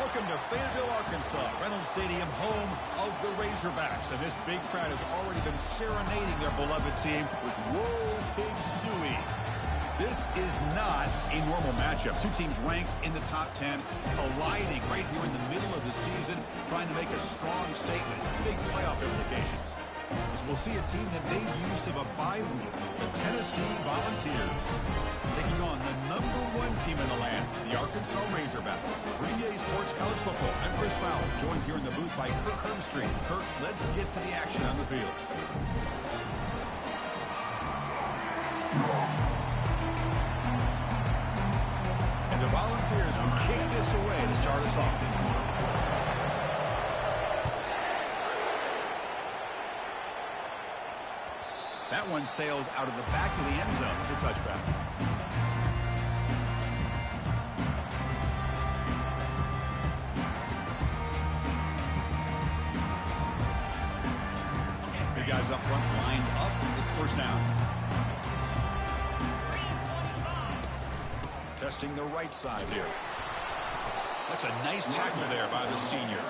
Welcome to Fayetteville, Arkansas, Reynolds Stadium, home of the Razorbacks. And this big crowd has already been serenading their beloved team with Whoa Pig Suey. This is not a normal matchup. Two teams ranked in the top 10, colliding right here in the middle of the season, trying to make a strong statement, big playoff implications. As we'll see a team that made use of a bye week, the Tennessee Volunteers, taking on the #1 team in the land, the Arkansas Razorbacks. For EA Sports College Football, I'm Chris Fowler, joined here in the booth by Kirk Hermstreet. Kirk, let's get to the action on the field. And the Volunteers will kick this away to start us off. That one sails out of the back of the end zone with a touchback. Big guys up front, lined up. It's first down. Testing the right side here. That's a nice tackle there by the senior.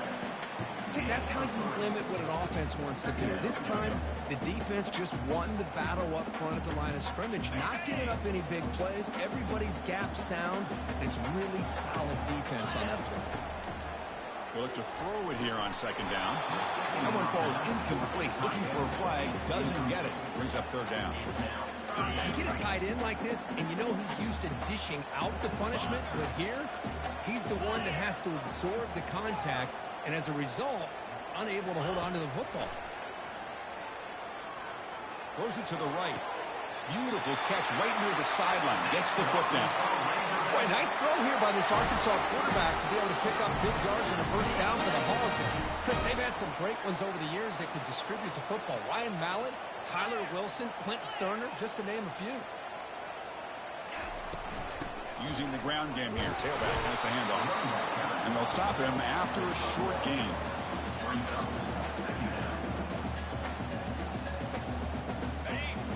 See, that's how you limit what an offense wants to do. This time, the defense just won the battle up front at the line of scrimmage, not giving up any big plays. Everybody's gap sound. It's really solid defense on that play. We'll look to throw it here on second down. That one falls incomplete. Looking for a flag, doesn't get it. Brings up third down. You get a tight end like this, and you know he's used to dishing out the punishment, but here, he's the one that has to absorb the contact, and as a result, he's unable to hold on to the football. Throws it to the right. Beautiful catch right near the sideline. Gets the foot down. Boy, nice throw here by this Arkansas quarterback to be able to pick up big yards and a first down for the Hogs. Chris, they've had some great ones over the years that could distribute the football. Ryan Mallett, Tyler Wilson, Clint Sterner, just to name a few. Using the ground game here. Tailback has the handoff. And they'll stop him after a short gain.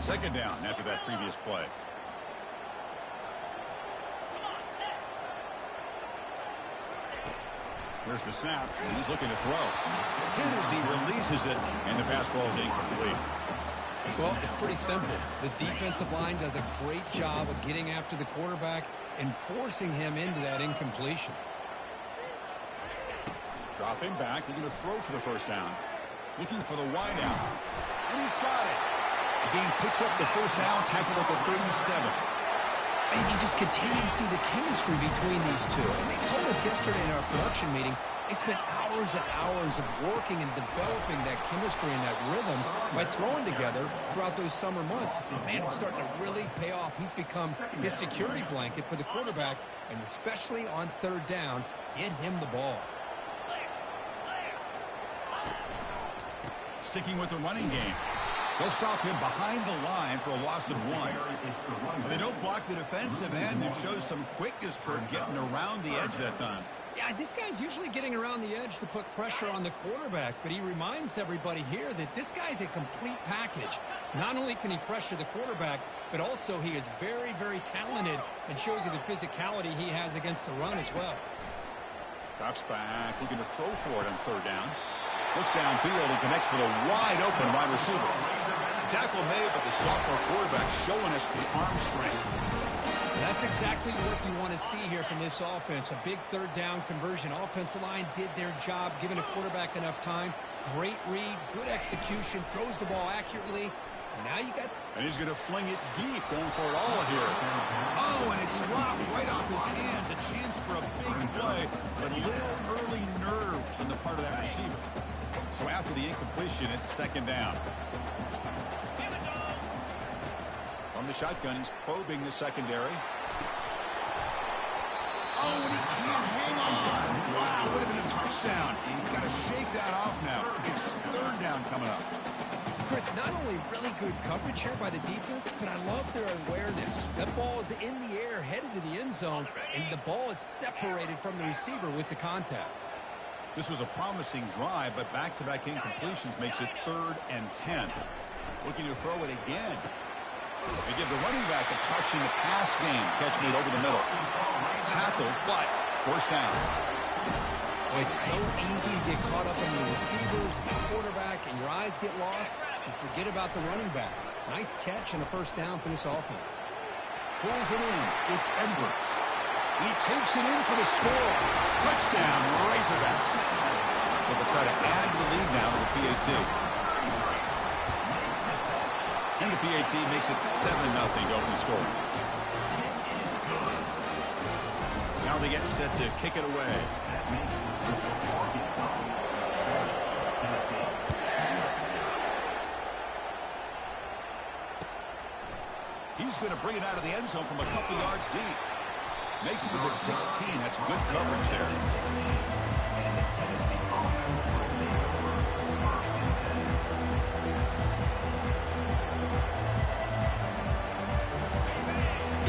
Second down after that previous play. Here's the snap. He's looking to throw. Hit as he releases it, and the pass ball is incomplete. Well, it's pretty simple. The defensive line does a great job of getting after the quarterback and forcing him into that incompletion. Dropping back, looking to throw for the first down. Looking for the wide out. And he's got it. The game picks up the first down, tackled at the 37. And you just continue to see the chemistry between these two. And they told us yesterday in our production meeting, they spent hours and hours of working and developing that chemistry and that rhythm by throwing together throughout those summer months. And, man, it's starting to really pay off. He's become his security blanket for the quarterback, and especially on third down, get him the ball. Sticking with the running game. They'll stop him behind the line for a loss of 1. But they don't block the defensive end. It shows some quickness, Kurt, getting around the edge that time. Yeah, this guy's usually getting around the edge to put pressure on the quarterback, but he reminds everybody here that this guy's a complete package. Not only can he pressure the quarterback, but also he is very, very talented and shows you the physicality he has against the run as well. Drops back, looking to throw for it on third down. Looks downfield and connects with a wide-open wide receiver. The tackle made, but the sophomore quarterback showing us the arm strength. That's exactly what you want to see here from this offense. A big third down conversion. Offensive line did their job, giving a quarterback enough time. Great read, good execution, throws the ball accurately. And now you got... And he's going to fling it deep, going for it all here. Oh, and it's dropped right off his hands. A chance for a big play, but little early nerves on the part of that receiver. So after the incompletion, it's second down. From the shotgun, he's probing the secondary. Oh, and he can't hang on. Wow, would have been a touchdown. He's got to shake that off now. It's third down coming up. Chris, not only really good coverage here by the defense, but I love their awareness. That ball is in the air, headed to the end zone, and the ball is separated from the receiver with the contact. This was a promising drive, but back-to-back incompletions makes it 3rd and 10. Looking to throw it again. They give the running back a touch in the pass game. Catch made over the middle. Tackle, but first down. It's so easy to get caught up in the receivers and the quarterback, and your eyes get lost. You forget about the running back. Nice catch and a first down for this offense. Pulls it in. It's Edwards. He takes it in for the score. Touchdown, Razorbacks. They'll try to add to the lead now to the PAT. And the PAT makes it 7-0 to open the score. Now they get set to kick it away. He's going to bring it out of the end zone from a couple yards deep. Makes it to the 16. That's good coverage there.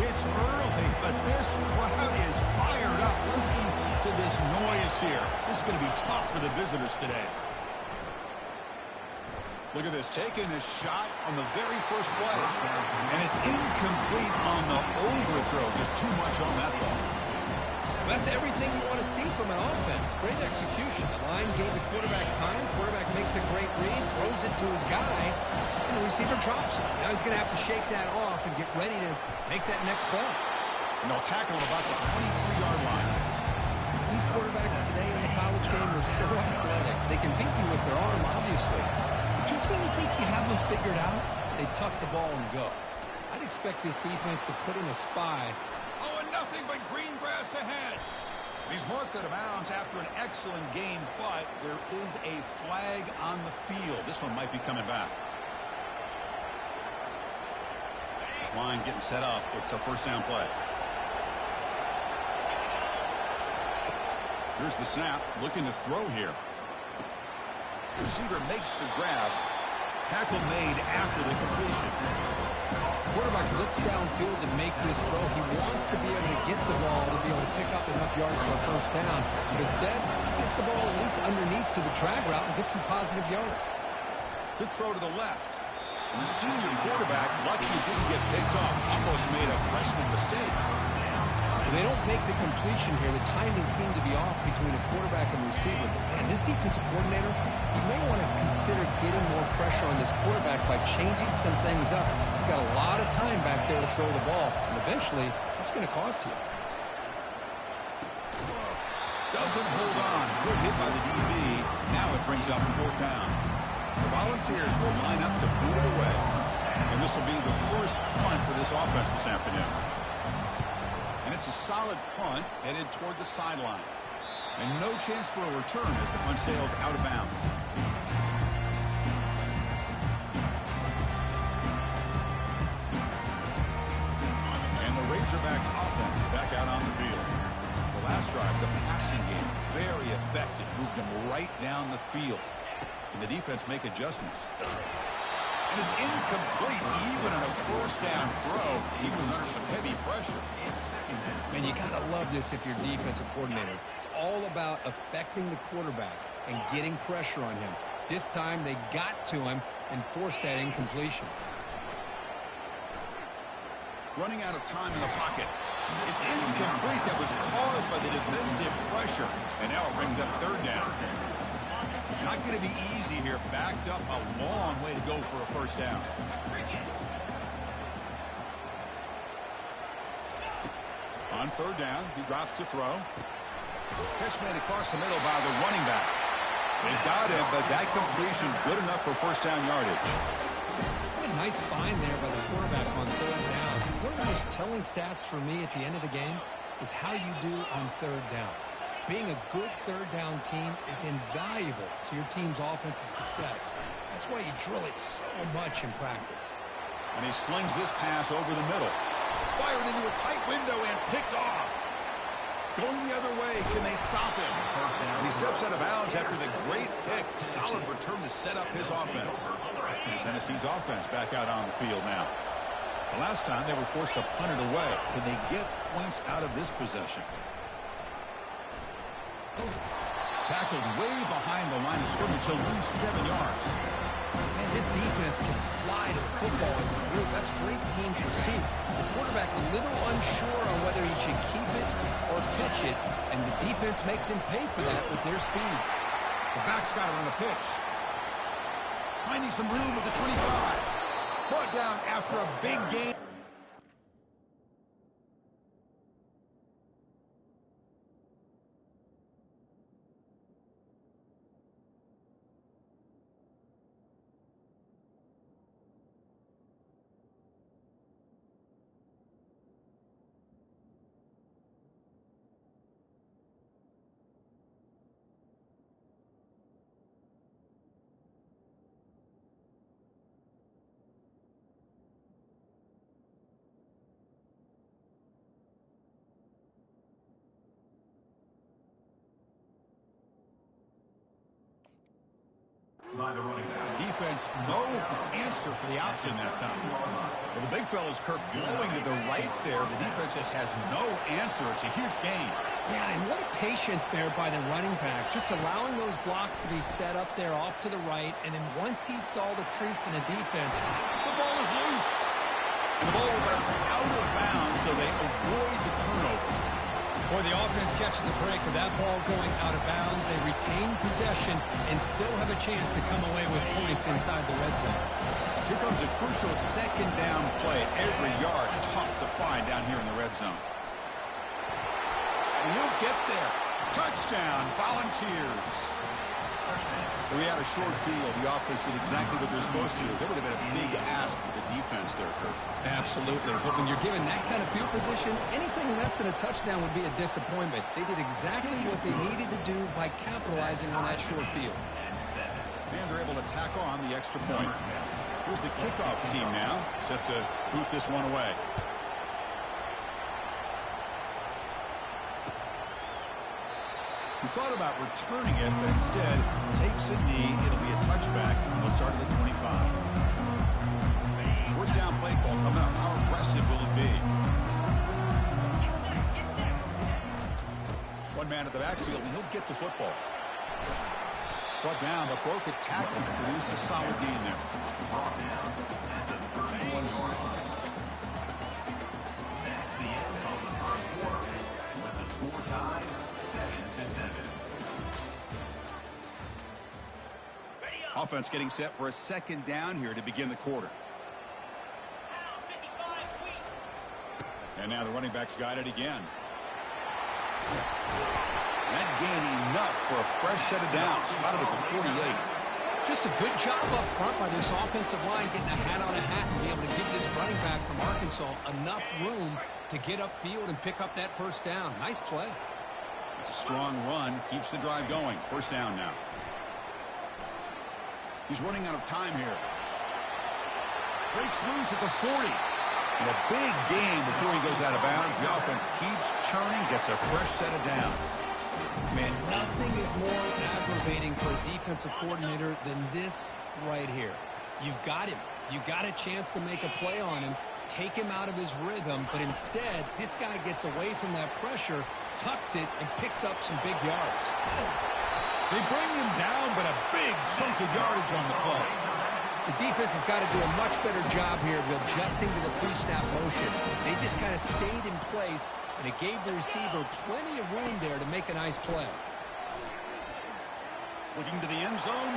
It's early, but this crowd is fired up. Listen to this noise here. This is going to be tough for the visitors today. Look at this, taking this shot on the very first play. And it's incomplete on the overthrow. Just too much on that ball. That's everything you want to see from an offense. Great execution. The line gave the quarterback time. Quarterback makes a great read, throws it to his guy, and the receiver drops it. Now he's going to have to shake that off and get ready to make that next play. And they'll tackle him about the 23-yard line. These quarterbacks today in the college game are so athletic. They can beat you with their arm, obviously. Just when you think you have them figured out, they tuck the ball and go. I'd expect this defense to put in a spy. Oh, and nothing but green grass ahead. He's marked out of bounds after an excellent game, but there is a flag on the field. This one might be coming back. This line getting set up. It's a first down play. Here's the snap. Looking to throw here. Receiver makes the grab. Tackle made after the completion. Quarterback looks downfield to make this throw. He wants to be able to get the ball to be able to pick up enough yards for a first down. But instead, he gets the ball at least underneath to the drag route and gets some positive yards. Good throw to the left. And the senior quarterback, lucky he didn't get picked off. Almost made a freshman mistake. When they don't make the completion here, the timing seemed to be off between a quarterback and receiver. But man, this defensive coordinator, he may want to consider getting more pressure on this quarterback by changing some things up. He's got a lot of time back there to throw the ball, and eventually, that's going to cost you. Doesn't hold on. Good hit by the DB. Now it brings up fourth down. The Volunteers will line up to boot it away. And this will be the first punt for this offense this afternoon. And it's a solid punt headed toward the sideline. And no chance for a return as the punt sails out of bounds. And the Razorbacks offense is back out on the field. The last drive, the passing game, very effective. Moved them right down the field. And the defense make adjustments. And it's incomplete, even on a first down throw. He was under some heavy pressure. Man, you got to love this if you're defensive coordinator. It's all about affecting the quarterback and getting pressure on him. This time, they got to him and forced that incompletion. Running out of time in the pocket. It's incomplete. That was caused by the defensive pressure. And now it brings up third down. Not going to be easy here. Backed up a long way to go for a first down. On third down, he drops to throw. Catch made across the middle by the running back. They got him, but that completion good enough for first down yardage. What a nice find there by the quarterback on third down. One of the most telling stats for me at the end of the game is how you do on third down. Being a good third down team is invaluable to your team's offensive success. That's why you drill it so much in practice. And he slings this pass over the middle. Fired into a tight window and picked off. Going the other way, can they stop him? And he steps out of bounds after the great pick. Solid return to set up his offense. Tennessee's offense back out on the field now. The last time they were forced to punt it away. Can they get points out of this possession? Tackled way behind the line of scrimmage. He'll lose 7 yards. Man, this defense can fly to the football as a group. That's great team pursuit. The quarterback a little unsure on whether he you keep it or pitch it, and the defense makes him pay for that with their speed. The back's got it on the pitch. Finding some room with the 25. Brought down after a big game. Defense, no answer for the option that time. Well, the big fella's Kirk flowing to the right there. The defense just has no answer. It's a huge gain. Yeah, and what a patience there by the running back, just allowing those blocks to be set up there off to the right, and then once he saw the crease in the defense, the ball is loose. And the ball runs out of bounds, so they avoid the turnover. Boy, the offense catches a break with that ball going out of bounds. They retain possession and still have a chance to come away with points inside the red zone. Here comes a crucial second down play. Every yard tough to find down here in the red zone. And he'll get there. Touchdown, Volunteers. We had a short field. The offense did exactly what they're supposed to do. That would have been a big ask for the defense there, Kirk. Absolutely. But when you're given that kind of field position, anything less than a touchdown would be a disappointment. They did exactly what they needed to do by capitalizing on that short field. And they're able to tack on the extra point. Here's the kickoff team now, set to boot this one away. He thought about returning it, but instead takes a knee. It'll be a touchback. They'll start at the 25. First down play call coming up. How aggressive will it be? One man at the backfield, and he'll get the football. Brought down, but broke a tackle to produce a solid gain there. Offense getting set for a second down here to begin the quarter. And now the running back's got it again. That gain enough for a fresh set of downs. Spotted at the 48. Just a good job up front by this offensive line, getting a hat on a hat and be able to give this running back from Arkansas enough room to get upfield and pick up that first down. Nice play. It's a strong run. Keeps the drive going. First down now. He's running out of time here. Breaks loose at the 40. And a big gain before he goes out of bounds. The offense keeps churning, gets a fresh set of downs. Man, nothing is more aggravating for a defensive coordinator than this right here. You've got him. You got a chance to make a play on him, take him out of his rhythm, but instead, this guy gets away from that pressure, tucks it, and picks up some big yards. They bring him down, but a big chunk of yardage on the play. The defense has got to do a much better job here of adjusting to the pre-snap motion. They just kind of stayed in place, and it gave the receiver plenty of room there to make a nice play. Looking to the end zone.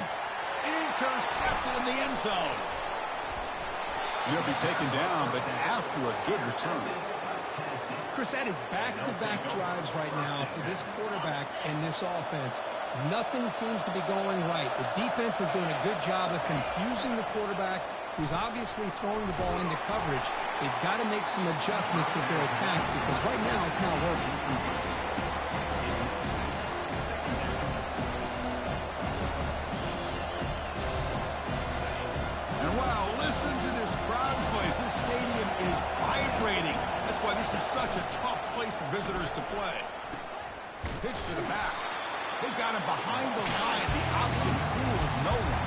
Intercepted in the end zone. He'll be taken down, but after a good return. Chris, that is back-to-back drives right now for this quarterback and this offense. Nothing seems to be going right. The defense is doing a good job of confusing the quarterback, who's obviously throwing the ball into coverage. They've got to make some adjustments with their attack because right now it's not working. And wow, listen to this crowd noise. This stadium is vibrating. That's why this is such a tough place for visitors to play. Pitch to the back. They've got him behind the line. The option fools no one.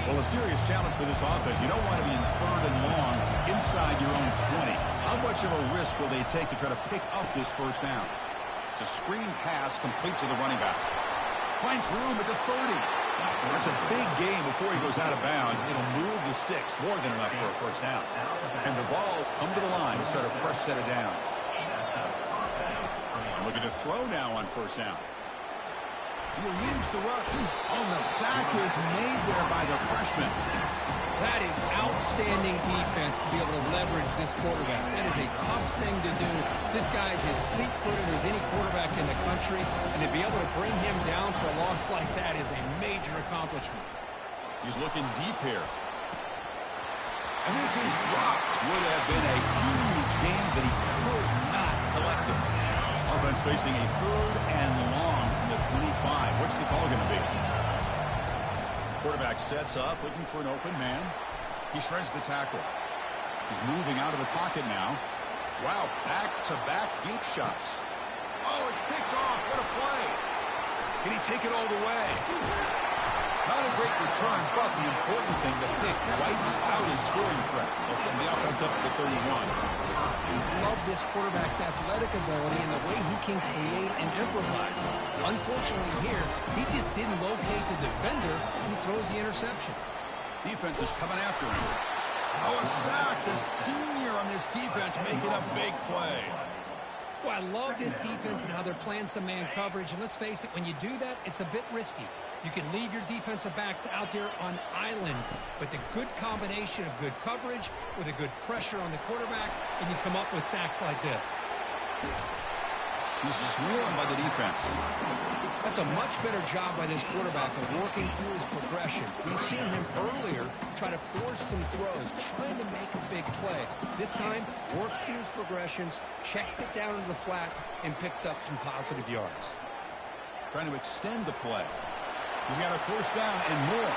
Well, a serious challenge for this offense. You don't want to be in third and long inside your own 20. How much much of a risk will they take to try to pick up this first down? It's a screen pass complete to the running back. Finds room at the 30. That's a big gain before he goes out of bounds. It'll move the sticks more than enough for a first down. And the Vols come to the line to start a fresh set of downs. Looking to throw now on first down. He eludes the rush. Oh, the sack is made there by the freshman. That is outstanding defense to be able to leverage this quarterback. That is a tough thing to do. This guy's as fleet-footed as any quarterback in the country, and to be able to bring him down for a loss like that is a major accomplishment. He's looking deep here. And this is dropped. Would have been a huge gain, but he could not collect it. Offense facing a 3rd and long from the 25. What's the call going to be? Quarterback sets up, looking for an open man. He shreds the tackle. He's moving out of the pocket now. Wow, back-to-back deep shots. Oh, it's picked off. What a play. Can he take it all the way? Not a great return, but the important thing, the pick wipes out his scoring threat. They'll send the offense up at the 31. I love this quarterback's athletic ability and the way he can create and improvise. Unfortunately here, he just didn't locate the defender and he throws the interception. Defense is coming after him. Oh, a sack. The senior on this defense making a big play. Well, I love this defense and how they're playing some man coverage. And let's face it, when you do that, it's a bit risky. You can leave your defensive backs out there on islands, but the good combination of good coverage with a good pressure on the quarterback, and you come up with sacks like this. He's swarmed by the defense. That's a much better job by this quarterback of working through his progressions. We've seen him earlier try to force some throws, trying to make a big play. This time, works through his progressions, checks it down into the flat, and picks up some positive yards. Trying to extend the play. He's got a first down and more.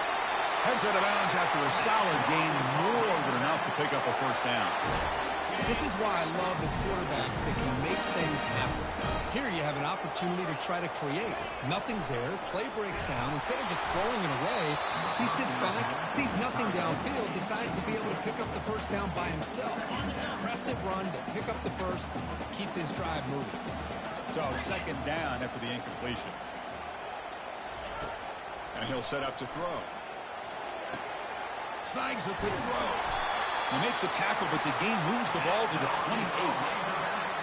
Heads out of bounds after a solid gain, more than enough to pick up a first down. This is why I love the quarterbacks that can make things happen. Here you have an opportunity to try to create. Nothing's there. Play breaks down. Instead of just throwing it away, he sits back, sees nothing downfield, decides to be able to pick up the first down by himself. Impressive run to pick up the first, keep this drive moving. So second down after the incompletion. And he'll set up to throw. Snags with the throw. They make the tackle, but the gain moves the ball to the 28.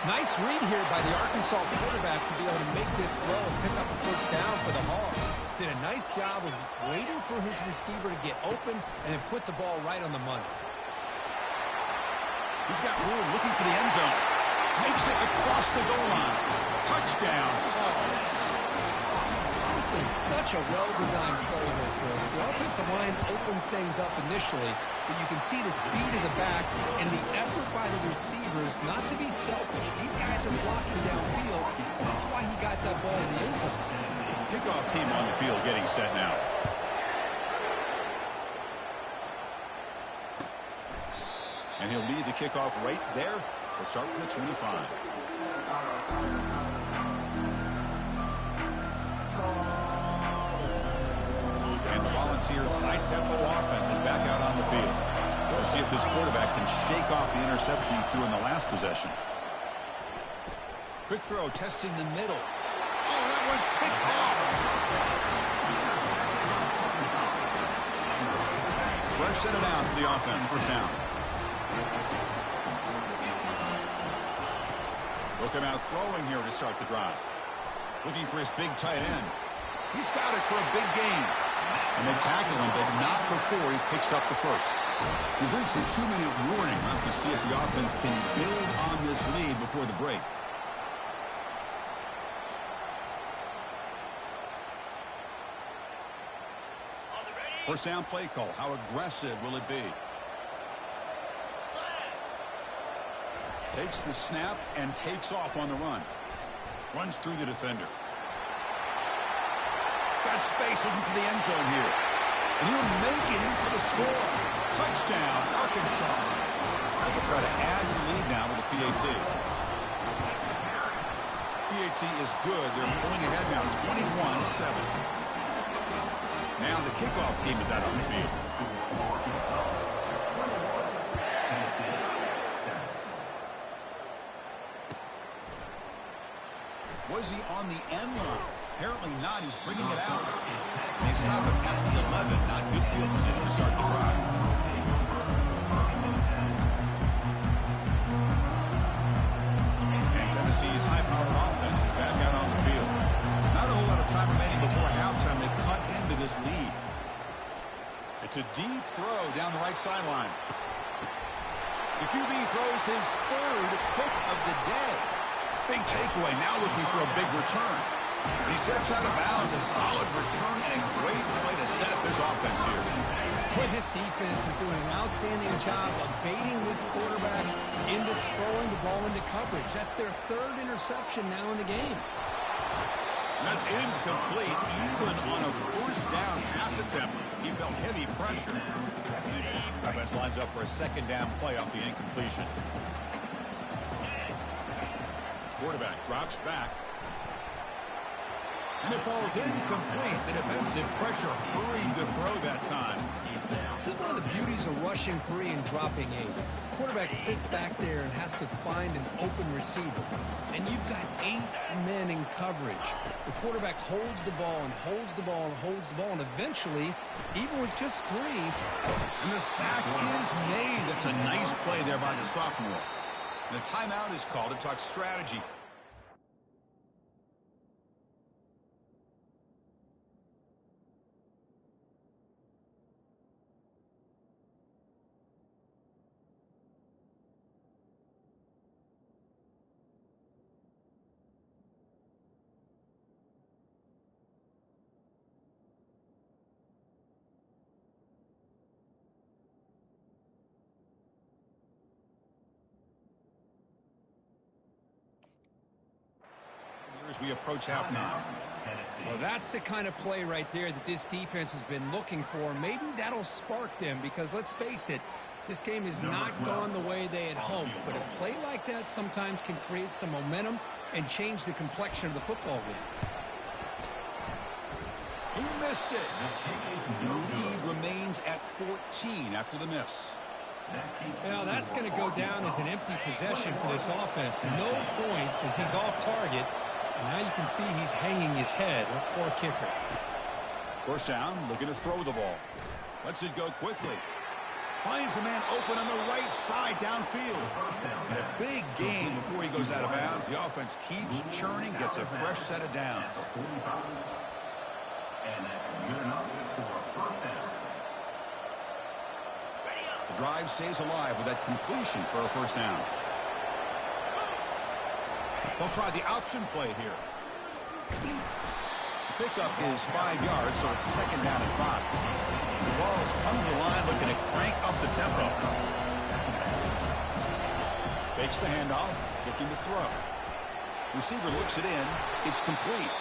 Nice read here by the Arkansas quarterback to be able to make this throw and pick up a first down for the Hogs. Did a nice job of waiting for his receiver to get open and then put the ball right on the money. He's got room, looking for the end zone. Makes it across the goal line. Touchdown, Hogs. Such a well-designed play here, Chris. The offensive line opens things up initially, but you can see the speed of the back and the effort by the receivers not to be selfish. These guys are blocking downfield. That's why he got that ball in the end zone. Kickoff team on the field getting set now. And he'll lead the kickoff right there. He'll start from the 25. Volunteers' high-tempo offense is back out on the field. We'll see if this quarterback can shake off the interception he threw in the last possession. Quick throw, testing the middle. Oh, that one's picked off. Fresh set of downs for the offense. First down. He'll come out throwing here to start the drive. Looking for his big tight end. He's got it for a big gain. And they tackle him, but not before he picks up the first. We've reached the 2-minute warning. We'll have to see if the offense can build on this lead before the break. First down play call. How aggressive will it be? Takes the snap and takes off on the run. Runs through the defender. Got space looking for the end zone here. And he'll make it in for the score. Touchdown, Arkansas. They'll try to add the lead now with the PAT. PAT is good. They're pulling ahead now, 21-7. Now the kickoff team is out on the field. Was he on the end line? Apparently not. He's bringing it out. They stop him at the 11. Not good field position to start the drive. And Tennessee's high-powered offense is back out on the field. Not a whole lot of time remaining before halftime. They cut into this lead. It's a deep throw down the right sideline. The QB throws his third pick of the day. Big takeaway, now looking for a big return. He steps out of bounds, a solid return, and a great play to set up his offense here. But this defense is doing an outstanding job of baiting this quarterback into throwing the ball into coverage. That's their third interception now in the game. That's incomplete, even on a first down pass attempt. He felt heavy pressure. Offense lines up for a second down play off the incompletion. Quarterback drops back. And it falls incomplete. The defensive pressure hurried the throw that time. This is one of the beauties of rushing 3 and dropping 8. Quarterback sits back there and has to find an open receiver. And you've got 8 men in coverage. The quarterback holds the ball and holds the ball and holds the ball. And eventually, even with just 3. And the sack is made. That's a nice play there by the sophomore. And a timeout is called to talk strategy. As we approach halftime. Well, that's the kind of play right there that this defense has been looking for. Maybe that'll spark them because, let's face it, this game has not gone the way they had hoped. But a play like that sometimes can create some momentum and change the complexion of the football game. He missed it. The lead remains at 14 after the miss. Well, that's going to go down as an empty possession for this offense. No points as he's off target. And now you can see he's hanging his head. A poor kicker. First down, looking to throw the ball. Lets it go quickly. Finds a man open on the right side downfield. And a big gain before he goes out of bounds. The offense keeps churning, gets a fresh set of downs. And that's good enough for a first down. The drive stays alive with that completion for a first down. They'll try the option play here. The pickup is 5 yards, so it's second down and 5. The ball's come to the line looking to crank up the tempo. Fakes the handoff, looking to throw. Receiver looks it in. It's complete.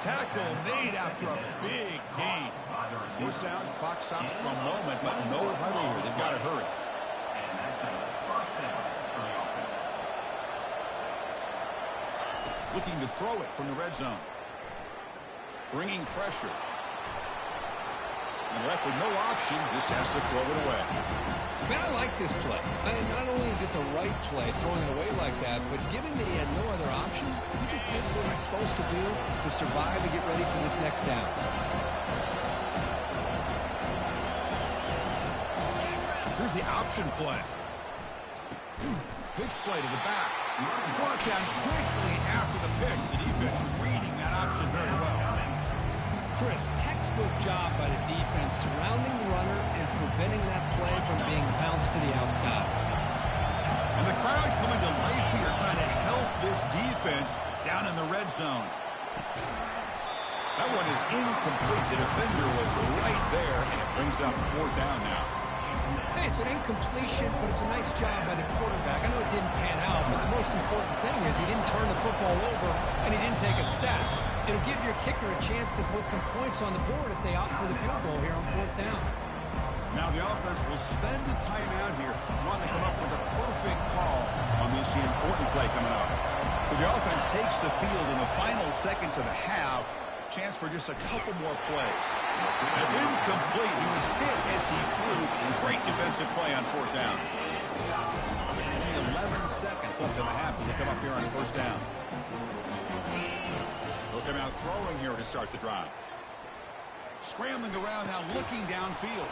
Tackle made after a big gain. First down, clock stops for a moment, but no huddle here. They've got to hurry. And that's a first down for the offense. Looking to throw it from the red zone. Bringing pressure. And left with no option, just has to throw it away. Man, I like this play. Not only is it the right play, throwing it away like that, but given that he had no other option, he just did what he's supposed to do to survive and get ready for this next down. Here's the option play. Pitch play to the back. Brought down quickly after the pitch. The defense reading that option very well. Chris, textbook job by the defense surrounding the runner and preventing that play from being bounced to the outside. And the crowd coming to life here trying to help this defense down in the red zone. That one is incomplete. The defender was right there, and it brings up fourth down now. Hey, it's an incompletion, but it's a nice job by the quarterback. I know it didn't pan out, but the most important thing is he didn't turn the football over, and he didn't take a sack. It'll give your kicker a chance to put some points on the board if they opt for the field goal here on fourth down. Now the offense will spend a timeout here, wanting to come up with a perfect call on this important play coming up. So the offense takes the field in the final seconds of the half. Chance for just a couple more plays. That's incomplete. He was hit as he threw. Great defensive play on fourth down. Only 11 seconds left in the half as they come up here on first down. He'll come out throwing here to start the drive. Scrambling around now, looking downfield.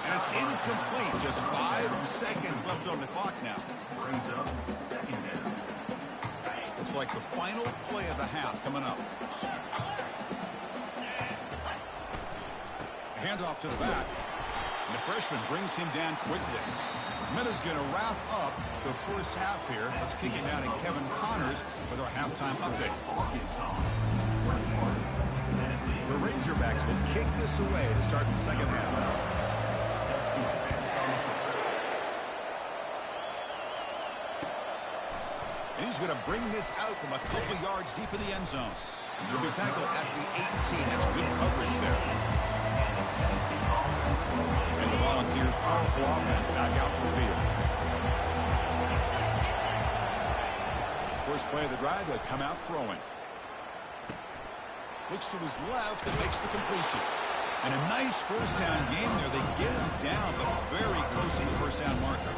And it's incomplete. Just 5 seconds left on the clock now. Brings up second down. Looks like the final play of the half coming up. Handoff to the back. And the freshman brings him down quickly. Miller's going to wrap up the first half here. Let's kick it down to Kevin Connors with our halftime update. The Razorbacks will kick this away to start the second half. And he's going to bring this out from a couple yards deep in the end zone. He'll be tackled at the 18. That's good coverage there. And the Volunteers' powerful offense back out in the field. First play of the drive, they'll come out throwing. Looks to his left and makes the completion. And a nice first down game there. They get him down, but very close to the first down marker.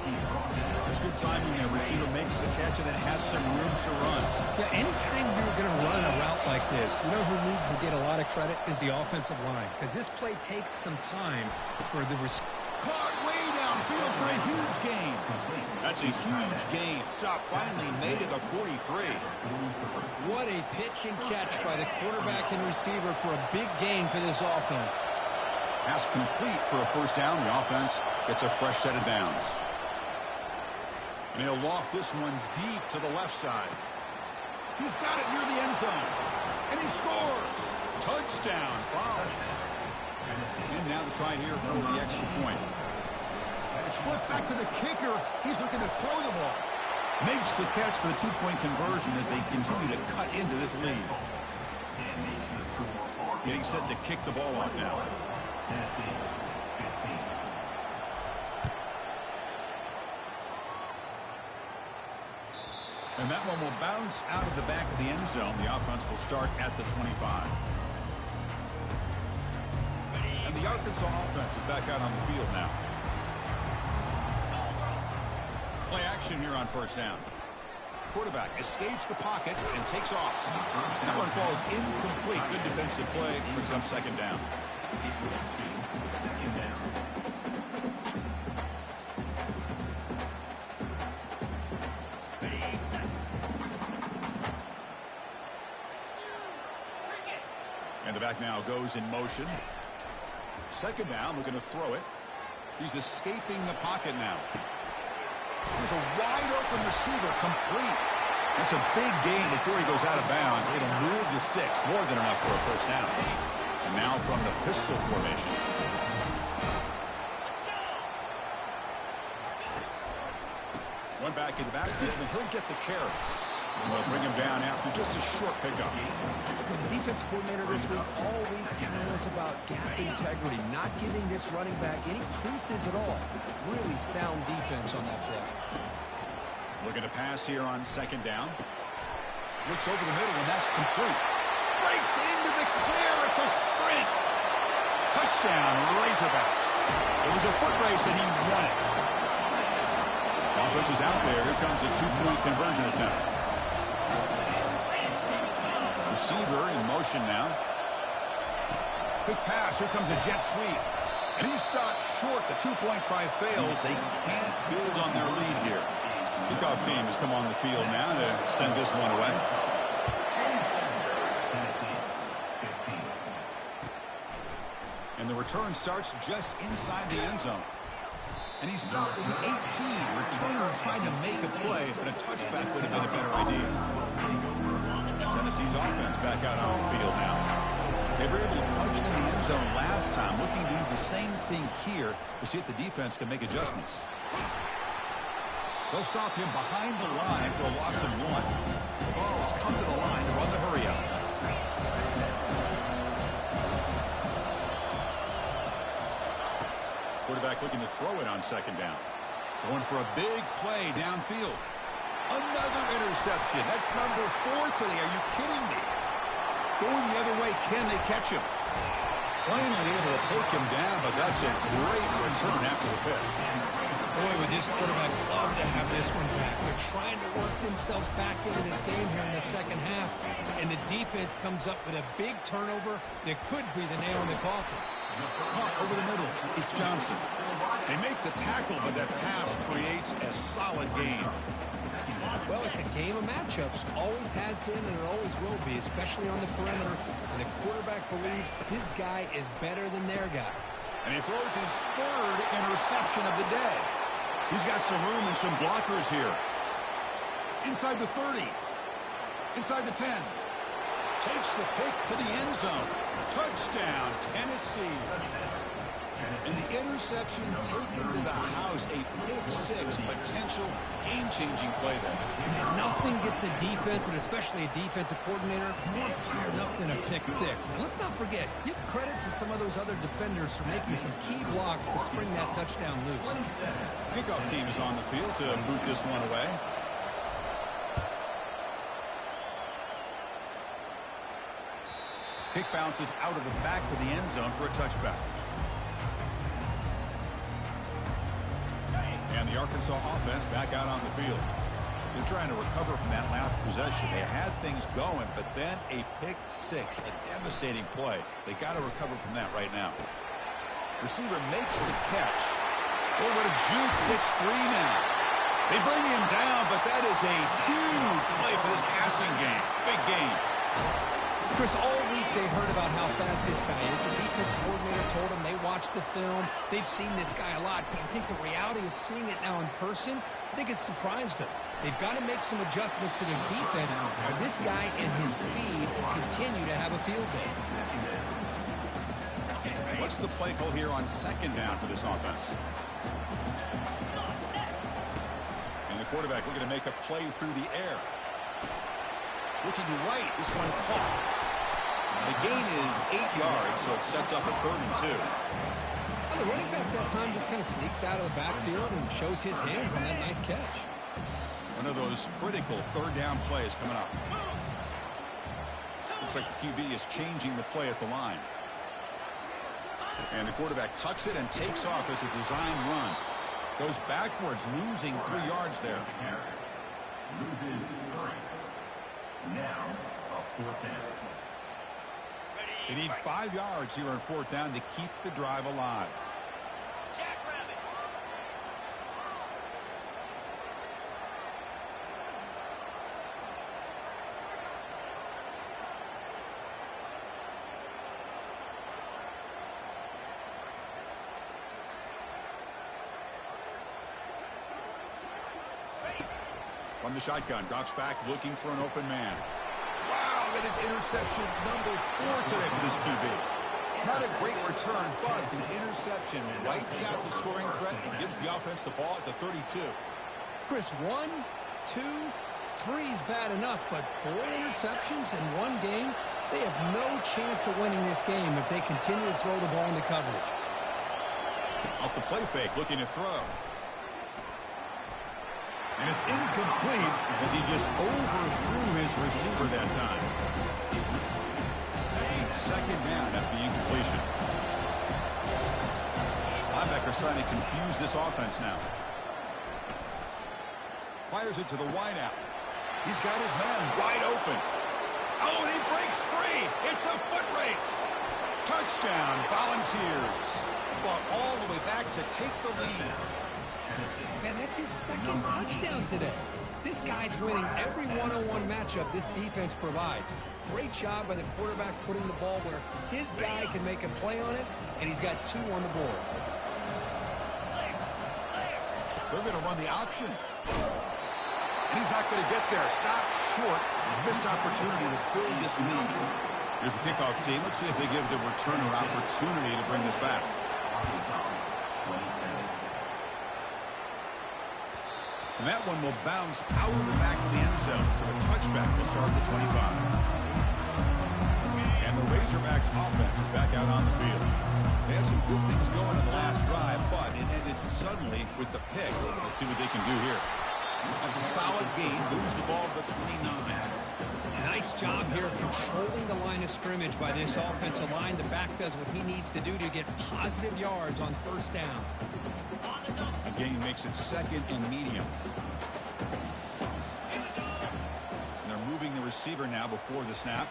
That's good timing there. Receiver makes the catch and then has some room to run. Yeah, anytime you're going to run a route like this, you know who needs to get a lot of credit is the offensive line. Because this play takes some time for the receiver. Caught way downfield for a huge gain. That's a huge gain. Stop finally made it to 43. What a pitch and catch by the quarterback and receiver for a big gain for this offense. Pass complete for a first down. The offense gets a fresh set of downs. And he'll loft this one deep to the left side. He's got it near the end zone. And he scores. Touchdown, Vols. And now the try here for the extra point. It's flipped back to the kicker. He's looking to throw the ball. Makes the catch for the two-point conversion as they continue to cut into this lead. Getting set to kick the ball off now. And that one will bounce out of the back of the end zone. The offense will start at the 25. And the Arkansas offense is back out on the field now. Play action here on first down. Quarterback escapes the pocket and takes off. That one falls incomplete. Good defensive play. Brings up second down. And the back now goes in motion. Second down, looking to throw it. He's escaping the pocket now. There's a wide-open receiver, complete. That's a big gain before he goes out of bounds. It'll move the sticks, more than enough for a first down. And now from the pistol formation. One back in the backfield, and he'll get the carry. And they'll bring him down after just a short pickup. The defense coordinator this week all week telling us about gap integrity, not giving this running back any creases at all. Really sound defense on that play. Looking to pass here on second down. Looks over the middle, and that's complete. Breaks into the clear. It's a sprint. Touchdown, Razorbacks. It was a foot race, and he won it. The offense is out there. Here comes a two-point conversion attempt. Receiver in motion now. Quick pass. Here comes a jet sweep. And he stopped short. The two-point try fails. They can't build on their lead here. Kickoff team has come on the field now to send this one away. And the return starts just inside the end zone. And he stopped at the 18. Returner trying to make a play, but a touchback would have been a better idea. Tennessee's offense back out on the field now. They were able to punch it in the end zone last time, looking to do the same thing here to see if the defense can make adjustments. They'll stop him behind the line for a loss of 1. The ball has come to the line to run the hurry-up. Quarterback looking to throw it on second down. Going for a big play downfield. Another interception. That's number 4 today. Are you kidding me? Going the other way. Can they catch him? Finally able to take him down, but that's a great return after the pick. Boy, would this quarterback love to have this one back. They're trying to work things themselves back into this game here in the second half, and the defense comes up with a big turnover that could be the nail in the coffin. Caught over the middle. It's Johnson. They make the tackle, but that pass creates a solid gain. Well, it's a game of matchups. Always has been, and it always will be, especially on the perimeter. And the quarterback believes his guy is better than their guy. And he throws his third interception of the day. He's got some room and some blockers here. Inside the 30. Inside the 10. Takes the pick to the end zone. Touchdown, Tennessee. And the interception taken to the house. A pick-6 potential game-changing play there. And nothing gets a defense, and especially a defensive coordinator, more fired up than a pick-6. And let's not forget, give credit to some of those other defenders for making some key blocks to spring that touchdown loose. Kickoff team is on the field to boot this one away. Kick bounces out of the back of the end zone for a touchback. And the Arkansas offense back out on the field. They're trying to recover from that last possession. They had things going, but then a pick-6, a devastating play. They got to recover from that right now. Receiver makes the catch. Oh, what a juke. It's free now. They bring him down, but that is a huge play for this passing game. Big game. Chris, all week they heard about how fast this guy is. The defense coordinator told them they watched the film. They've seen this guy a lot, but I think the reality of seeing it now in person, I think it's surprised them. They've got to make some adjustments to their defense, or this guy and his speed continue to have a field day. What's the play call here on second down for this offense? And the quarterback looking to make a play through the air. Looking right, this one caught. The gain is 8 yards, so it sets up a 3rd and 2. Well, the running back that time just kind of sneaks out of the backfield and shows his hands on that nice catch. One of those critical 3rd down plays coming up. Looks like the QB is changing the play at the line. And the quarterback tucks it and takes off as a design run. Goes backwards, losing 3 yards there. Loses 3. Now, a 4th down. They need 5 yards here on 4th down to keep the drive alive. From the shotgun, drops back, looking for an open man. Wow, that is interception number 4 today for this QB. Not a great return, but the interception wipes out the scoring threat and gives the offense the ball at the 32. Chris, 1, 2, 3 is bad enough, but 4 interceptions in one game, they have no chance of winning this game if they continue to throw the ball into coverage. Off the play fake, looking to throw. And it's incomplete as he just overthrew his receiver that time. Second down after the incompletion. Linebacker's trying to confuse this offense now. Fires it to the wideout. He's got his man wide open. Oh, and he breaks free. It's a foot race. Touchdown, Volunteers. Fought all the way back to take the lead. Man, that's his second touchdown today. This guy's winning every one-on-one matchup this defense provides. Great job by the quarterback putting the ball where his guy can make a play on it, and he's got 2 on the board. They're going to run the option. And he's not going to get there. Stopped short. Missed opportunity to build this lead. Here's the kickoff team. Let's see if they give the returner opportunity to bring this back. And that one will bounce out of the back of the end zone. So a touchback will start the 25. And the Razorbacks offense is back out on the field. They had some good things going in the last drive, but it ended suddenly with the pick. Let's see what they can do here. That's a solid gain. Moves the ball to the 29. Nice job here of controlling the line of scrimmage by this offensive line. The back does what he needs to do to get positive yards on 1st down. A gain makes it 2nd and medium. receiver now before the snap.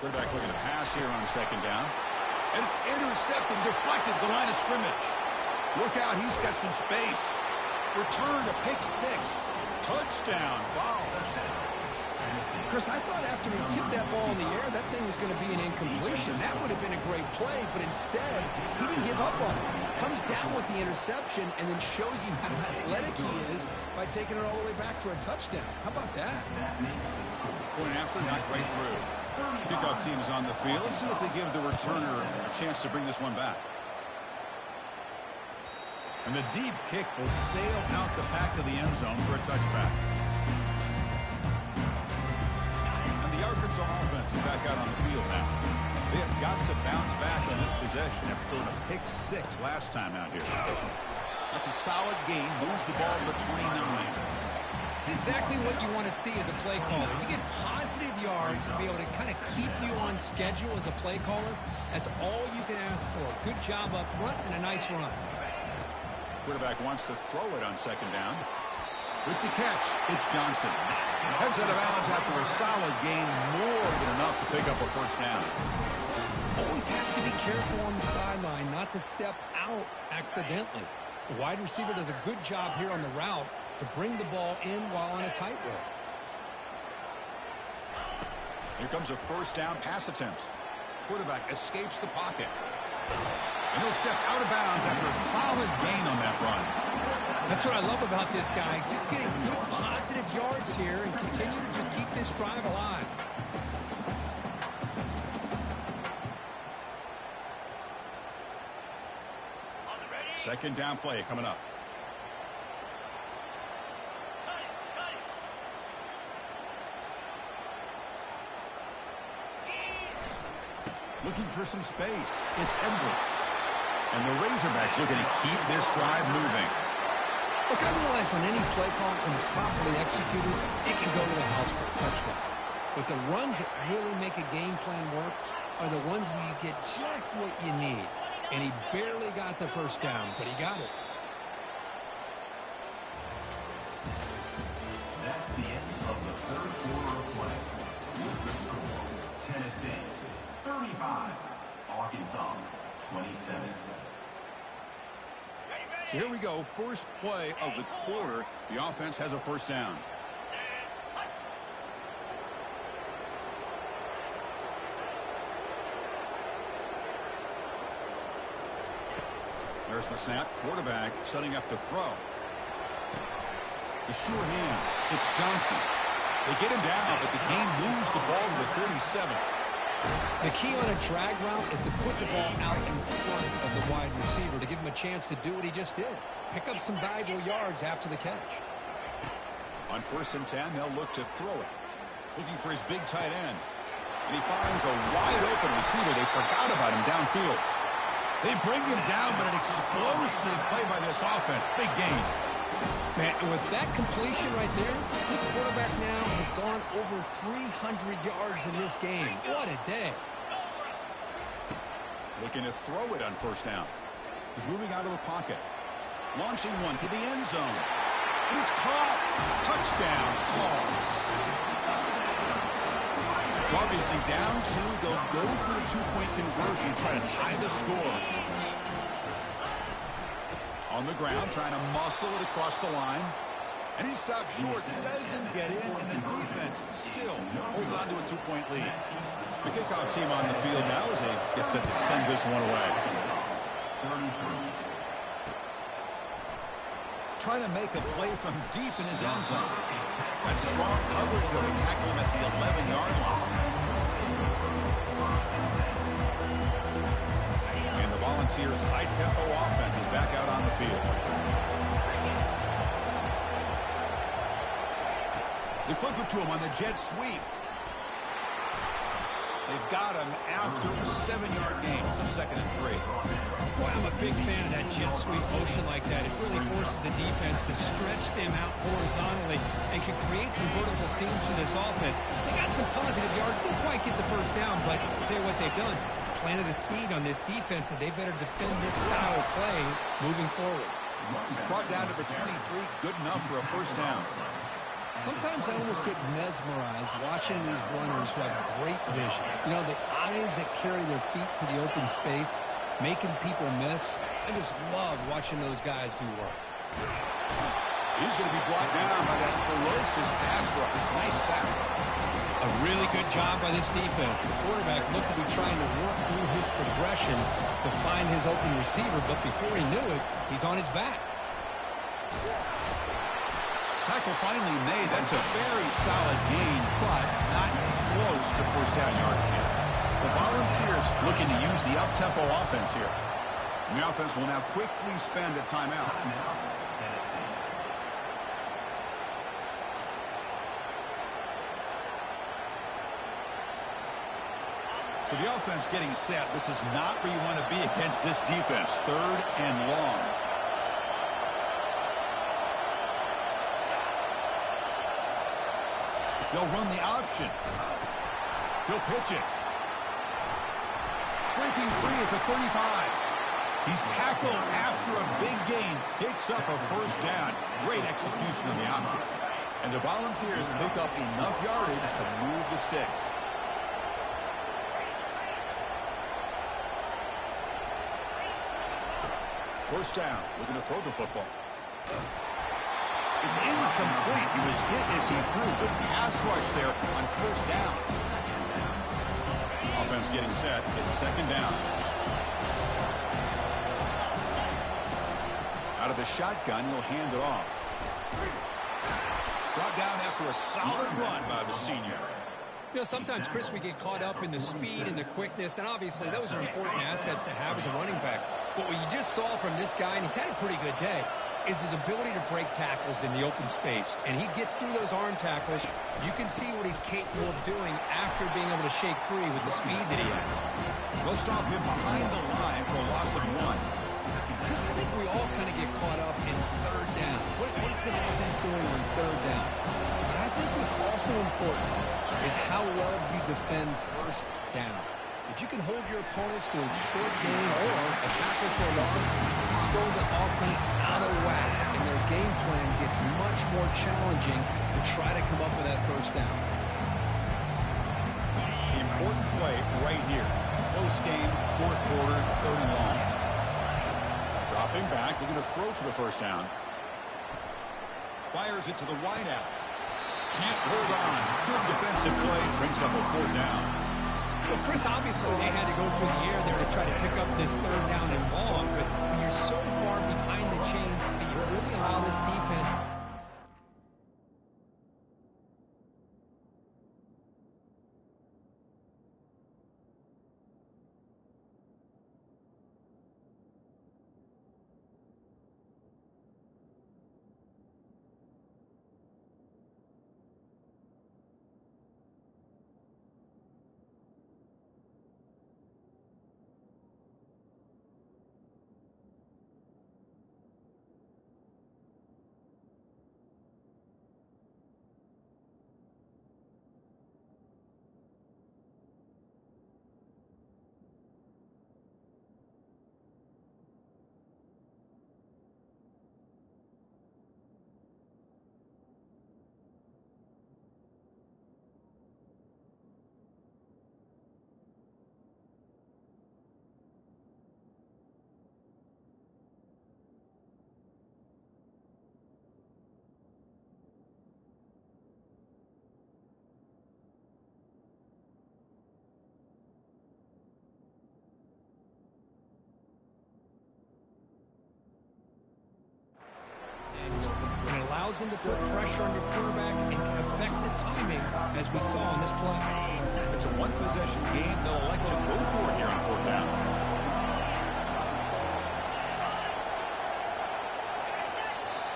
Quarterback looking to pass here on second down. And it's intercepted, deflected at the line of scrimmage. Look out, he's got some space. Return to pick 6. Touchdown, Vols. Chris, I thought after he tipped that ball in the air, that thing was going to be an incompletion. That would have been a great play, but instead, he didn't give up on it. Comes down with the interception and then shows you how athletic he is by taking it all the way back for a touchdown. How about that? Point after, not quite through. Kickoff team is on the field. Let's see if they give the returner a chance to bring this one back. And the deep kick will sail out the back of the end zone for a touchback. And the Arkansas offense is back out on the field now. They have got to bounce back on this possession after throwing a pick 6 last time out here. That's a solid gain. Moves the ball to the 29. It's exactly what you want to see as a play caller. You get positive yards to be able to kind of keep you on schedule as a play caller. That's all you can ask for. Good job up front and a nice run. Quarterback wants to throw it on second down. With the catch, it's Johnson. Heads out of bounds after a solid gain, more than enough to pick up a first down. Always have to be careful on the sideline not to step out accidentally. The wide receiver does a good job here on the route to bring the ball in while on a tightrope. Here comes a first down pass attempt. Quarterback escapes the pocket. And he'll step out of bounds after a solid gain on that run. That's what I love about this guy. Just getting good positive yards here and continue to just keep this drive alive. Second down play coming up. Looking for some space. It's Edwards. And the Razorbacks looking to keep this drive moving. Look, I realize on any play call, when it's properly executed, it can go to the house for a touchdown. But the runs that really make a game plan work are the ones where you get just what you need. And he barely got the first down, but he got it. That's the end of the third quarter of play. With the score, Tennessee 35, Arkansas 27. So here we go. First play of the quarter. The offense has a first down. There's the snap. Quarterback setting up to throw. The sure hands. It's Johnson. They get him down, but the game moves the ball to the 37. The key on a drag route is to put the ball out in front of the wide receiver to give him a chance to do what he just did. Pick up some valuable yards after the catch. On 1st and 10, they'll look to throw it. Looking for his big tight end. And he finds a wide open receiver. They forgot about him downfield. They bring him down, but an explosive play by this offense. Big gain. Man, with that completion right there, this quarterback now has gone over 300 yards in this game. What a day. Looking to throw it on first down. He's moving out of the pocket. Launching one to the end zone. And it's caught. Touchdown, Vols. It's obviously down 2. They'll go for the 2-point conversion, try to tie the score. On the ground, trying to muscle it across the line. And he stops short, doesn't get in, and the defense still holds on to a 2-point lead. The kickoff team on the field now as they get set to send this one away. Trying to make a play from deep in his end zone. That strong coverage, though, to tackle him at the 11-yard line. And the Volunteers' high-tempo offense is back out on the field. They flip it to him on the jet sweep. They've got him after a 7-yard gain, so 2nd and 3. Boy, I'm a big fan of that jet sweep motion like that. It really forces the defense to stretch them out horizontally and can create some vertical seams for this offense. They got some positive yards. Didn't quite get the first down, but I'll tell you what they've done. Planted a seed on this defense, and they better defend this style of play moving forward. Brought down to the 23, good enough for a first down. Sometimes I almost get mesmerized watching these runners who have great vision. You know, the eyes that carry their feet to the open space, making people miss. I just love watching those guys do work. He's going to be brought down by that ferocious pass rush. Nice sack. A really good job by this defense. The quarterback looked to be trying to work through his progressions to find his open receiver, but before he knew it, he's on his back. Tackle finally made. That's a very solid gain, but not close to first down yardage yet. The Volunteers looking to use the up-tempo offense here. And the offense will now quickly spend a timeout. So the offense getting set. This is not where you want to be against this defense. 3rd and long. They'll run the option. He'll pitch it. Breaking free at the 35. He's tackled after a big gain. Picks up a first down. Great execution on the option. And the Volunteers pick up enough yardage to move the sticks. First down. Looking to throw the football. It's incomplete. He was hit as he threw. Good pass rush there on first down. Offense getting set. It's 2nd down. Out of the shotgun, he'll hand it off. Brought down after a solid run by the senior. You know, sometimes, Chris, we get caught up in the speed and the quickness, and obviously those are important assets to have as a running back. But what you just saw from this guy, and he's had a pretty good day, is his ability to break tackles in the open space. And he gets through those arm tackles. You can see what he's capable of doing after being able to shake free with the speed that he has. They'll stop him behind the line for a loss of 1. Chris, I think we all kind of get caught up in 3rd down. What's the offense doing on 3rd down? But I think what's also important is how well you defend 1st down. If you can hold your opponents to a short gain or a tackle for a loss, you throw the offense out of whack, and their game plan gets much more challenging to try to come up with that 1st down. The important play right here. Close game, 4th quarter, 3rd and long. Dropping back, looking to throw for the first down. Fires it to the wideout. Can't hold on. Good defensive play. Brings up a 4th down. Well, Chris, obviously they had to go through the air there to try to pick up this 3rd down and long, but when you're so far behind the chains, you really allow this defense. It allows them to put pressure on your quarterback and can affect the timing, as we saw on this play. It's a one-possession game. They'll elect to go for it here on 4th down.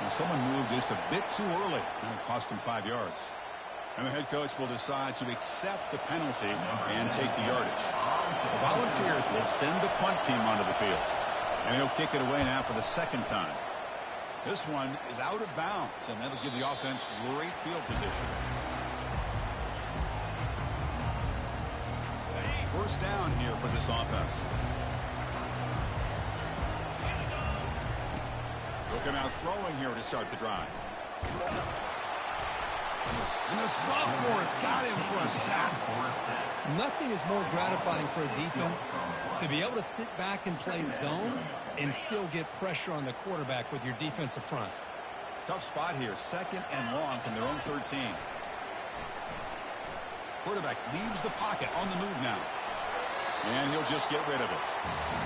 And someone moved this a bit too early, and it cost him 5 yards. And the head coach will decide to accept the penalty and take the yardage. The Volunteers will send the punt team onto the field. And he'll kick it away now for the 2nd time. This one is out of bounds, and that'll give the offense great field position. First down here for this offense. They'll come out throwing here to start the drive. And the sophomore's got him for a sack. Nothing is more gratifying for a defense to be able to sit back and play zone and still get pressure on the quarterback with your defensive front. Tough spot here. 2nd and long from their own 13. Quarterback leaves the pocket on the move now. And he'll just get rid of it.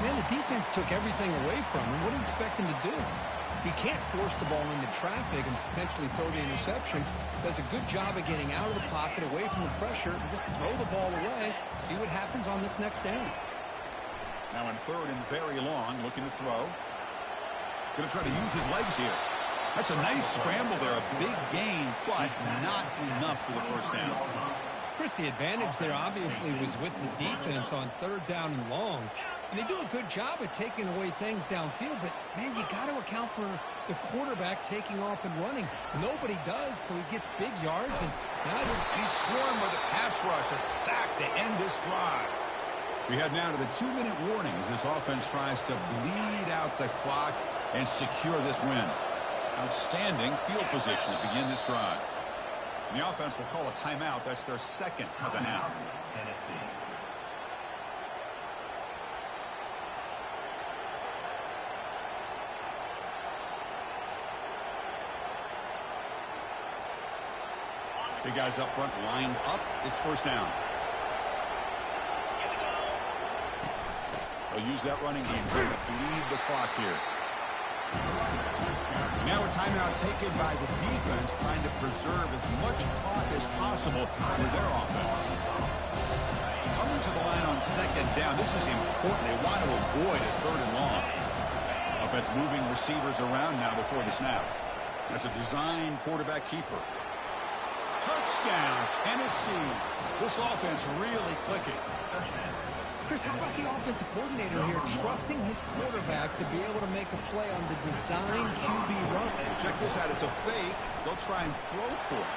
Man, the defense took everything away from him. What do you expect him to do? He can't force the ball into traffic and potentially throw the interception. Does a good job of getting out of the pocket, away from the pressure, and just throw the ball away. See what happens on this next down. Now in 3rd and very long, looking to throw. Going to try to use his legs here. That's a nice scramble there. A big gain, but not enough for the first down. Chris, the advantage there obviously was with the defense on 3rd down and long. And they do a good job of taking away things downfield, but, man, you got to account for the quarterback taking off and running. Nobody does, so he gets big yards. And now he's swarmed by the pass rush. A sack to end this drive. We head now to the 2-minute warning as this offense tries to bleed out the clock and secure this win. Outstanding field position to begin this drive. And the offense will call a timeout. That's their 2nd of the half. The guys up front lined up. It's 1st down. They'll use that running game trying to bleed the clock here. Now a timeout taken by the defense, trying to preserve as much clock as possible with their offense. Coming to the line on 2nd down. This is important. They want to avoid a 3rd and long. Offense moving receivers around now before the snap. That's a design quarterback keeper. Touchdown, Tennessee. This offense really clicking. Chris, how about the offensive coordinator here trusting his quarterback to be able to make a play on the design QB run? Check this out. It's a fake. They'll try and throw for it.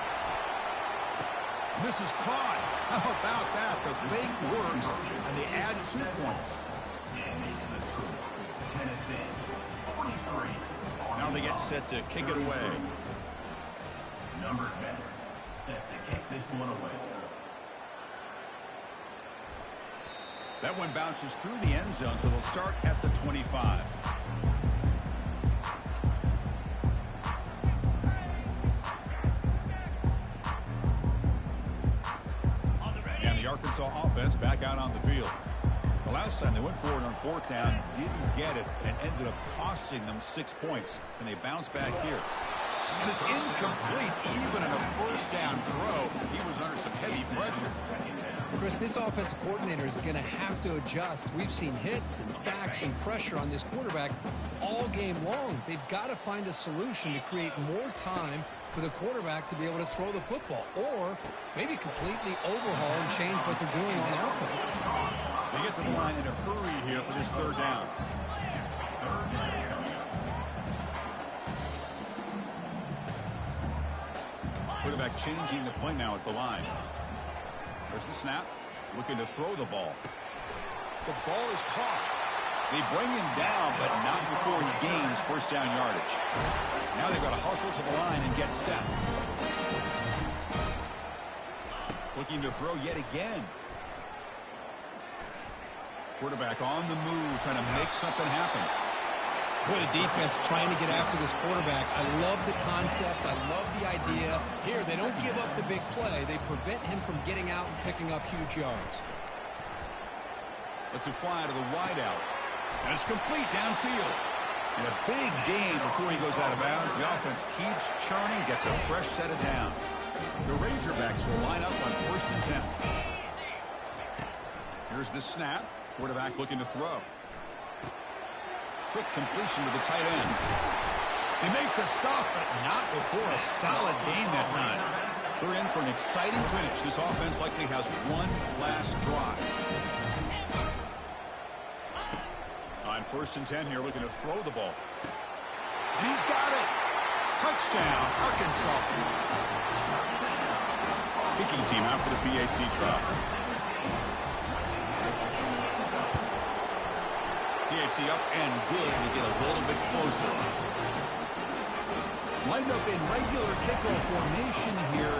This is caught. How about that? The fake works, and they add 2 points. Now they get set to kick it away. Number 10 set to kick this one away. That one bounces through the end zone, so they'll start at the 25. And the Arkansas offense back out on the field. The last time they went forward on 4th down, didn't get it, and ended up costing them 6 points. And they bounce back here. And it's incomplete, even in a 1st down throw. He was under some heavy pressure. Chris, this offensive coordinator is going to have to adjust. We've seen hits and sacks and pressure on this quarterback all game long. They've got to find a solution to create more time for the quarterback to be able to throw the football, or maybe completely overhaul and change what they're doing on offense. They get to the line in a hurry here for this 3rd down. Quarterback changing the play now at the line. There's the snap. Looking to throw the ball. The ball is caught. They bring him down, but not before he gains 1st down yardage. Now they've got to hustle to the line and get set. Looking to throw yet again. Quarterback on the move, trying to make something happen. What a defense trying to get after this quarterback. I love the concept. I love the idea. Here, they don't give up the big play. They prevent him from getting out and picking up huge yards. Let's fly to the wideout. And it's complete downfield. And a big gain before he goes out of bounds. The offense keeps churning, gets a fresh set of downs. The Razorbacks will line up on 1st and 10. Here's the snap. Quarterback looking to throw. Quick completion to the tight end. They make the stop, but not before a solid gain that time. We're in for an exciting finish. This offense likely has one last drive. On 1st and 10 here, looking to throw the ball. And he's got it. Touchdown, Arkansas. Kicking team out for the PAT trial. PAT up and good to get a little bit closer. Lined up in regular kickoff formation here.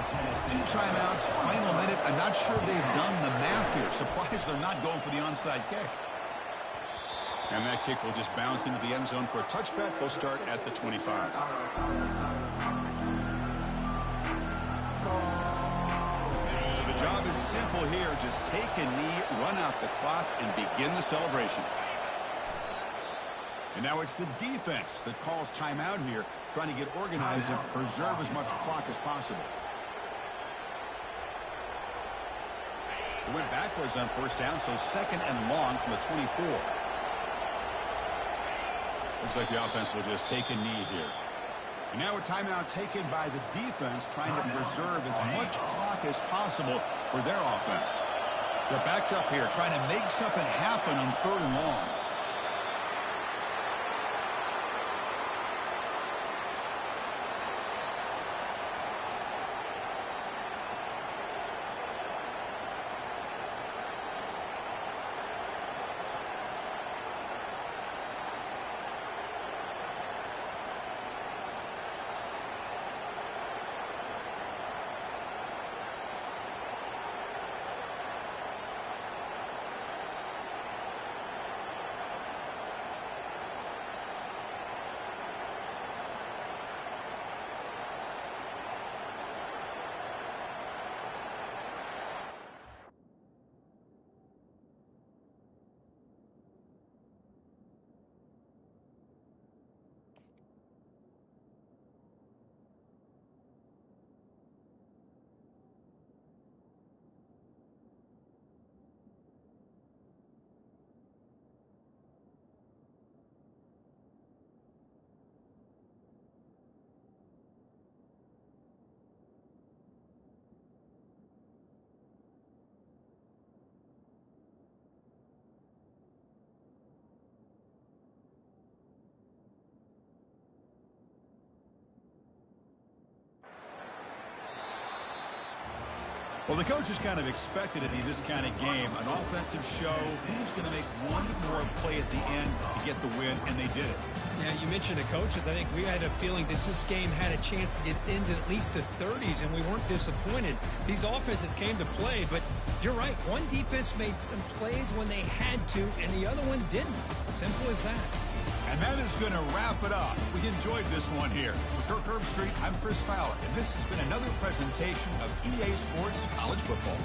2 timeouts, final minute. I'm not sure they've done the math here. Surprised they're not going for the onside kick. And that kick will just bounce into the end zone for a touchback. They'll start at the 25. So the job is simple here. Just take a knee, run out the clock, and begin the celebration. And now it's the defense that calls timeout here, trying to get organized and preserve as much clock as possible. They went backwards on first down, so 2nd and long from the 24. Looks like the offense will just take a knee here. And now a timeout taken by the defense, trying to preserve as much clock as possible for their offense. They're backed up here, trying to make something happen on 3rd and long. Well, the coaches kind of expected it to be this kind of game, an offensive show. Who's going to make one more play at the end to get the win, and they did it. Yeah, you mentioned the coaches. I think we had a feeling that this game had a chance to get into at least the 30s, and we weren't disappointed. These offenses came to play, but you're right. One defense made some plays when they had to, and the other one didn't. Simple as that. And that is going to wrap it up. We enjoyed this one here. For Kirk Herbstreit, I'm Chris Fowler, and this has been another presentation of EA Sports College Football.